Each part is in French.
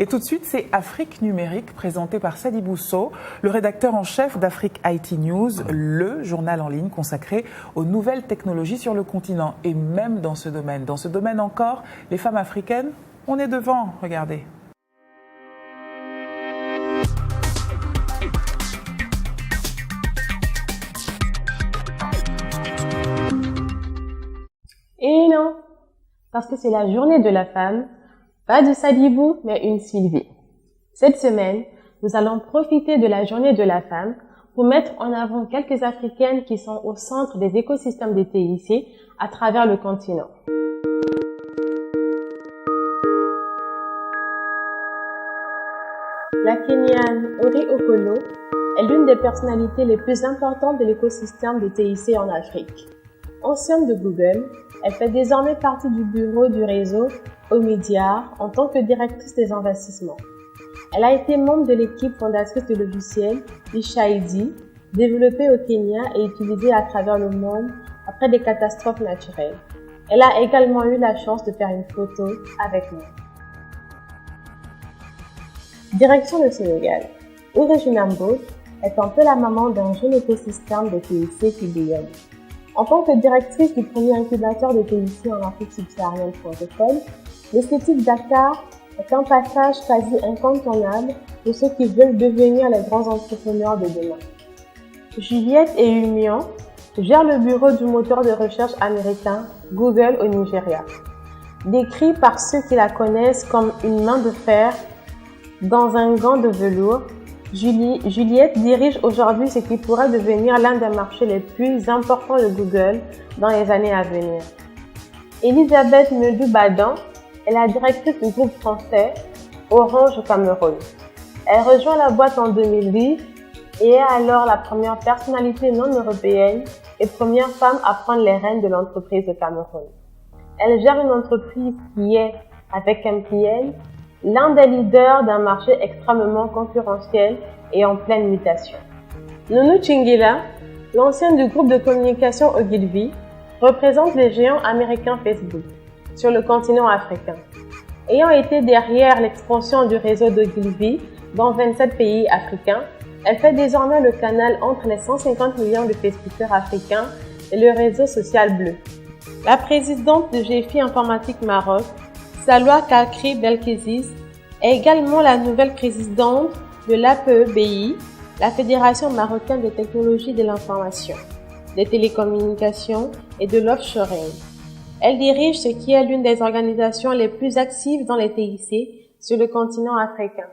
Et tout de suite, c'est Afrique numérique, présenté par Sadi Bousso, le rédacteur en chef d'Afrique IT News, le journal en ligne consacré aux nouvelles technologies sur le continent. Et même dans ce domaine encore, les femmes africaines, on est devant, regardez. Et non, parce que c'est la journée de la femme, pas de Sadibou, mais une Sylvie. Cette semaine, nous allons profiter de la journée de la femme pour mettre en avant quelques Africaines qui sont au centre des écosystèmes des TIC à travers le continent. La Kenyane Ori Okolo est l'une des personnalités les plus importantes de l'écosystème des TIC en Afrique. Ancienne de Google, elle fait désormais partie du bureau du réseau Omidyar en tant que directrice des investissements. Elle a été membre de l'équipe fondatrice du logiciel Ishahidi, développé au Kenya et utilisé à travers le monde après des catastrophes naturelles. Elle a également eu la chance de faire une photo avec moi. Direction le Sénégal. Ourejina Mbos est un peu la maman d'un jeune écosystème de TIC qui bouillonne. En tant que directrice du premier incubateur de TIC en Afrique subsaharienne francophone, l'esthétique Dakar est un passage quasi incontournable pour ceux qui veulent devenir les grands entrepreneurs de demain. Juliette Eyumian gère le bureau du moteur de recherche américain Google au Nigeria. Décrit par ceux qui la connaissent comme une main de fer dans un gant de velours, Juliette dirige aujourd'hui ce qui pourrait devenir l'un des marchés les plus importants de Google dans les années à venir. Elisabeth Medou-Badan est la directrice du groupe français Orange au Cameroun. Elle rejoint la boîte en 2010 et est alors la première personnalité non européenne et première femme à prendre les rênes de l'entreprise au Cameroun. Elle gère une entreprise qui est, avec MTN, l'un des leaders d'un marché extrêmement concurrentiel et en pleine mutation. Nounou Chingila, l'ancienne du groupe de communication Ogilvy, représente les géants américains Facebook sur le continent africain. Ayant été derrière l'expansion du réseau d'Ogilvy dans 27 pays africains, elle fait désormais le canal entre les 150 millions de Facebookers africains et le réseau social bleu. La présidente de GFI Informatique Maroc, Salwa Kakri Belkezis, est également la nouvelle présidente de l'APEBI, la Fédération marocaine des technologies de l'information, des télécommunications et de l'offshoring. Elle dirige ce qui est l'une des organisations les plus actives dans les TIC sur le continent africain.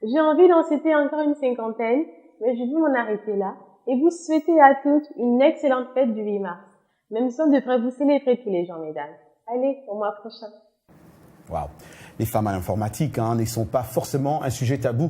J'ai envie d'en citer encore une cinquantaine, mais je vais m'en arrêter là et vous souhaiter à toutes une excellente fête du 8 mars. Même si on devrait vous célébrer tous les jours, mesdames. Allez, au mois prochain. Wow. Les femmes à l'informatique ne sont pas forcément un sujet tabou.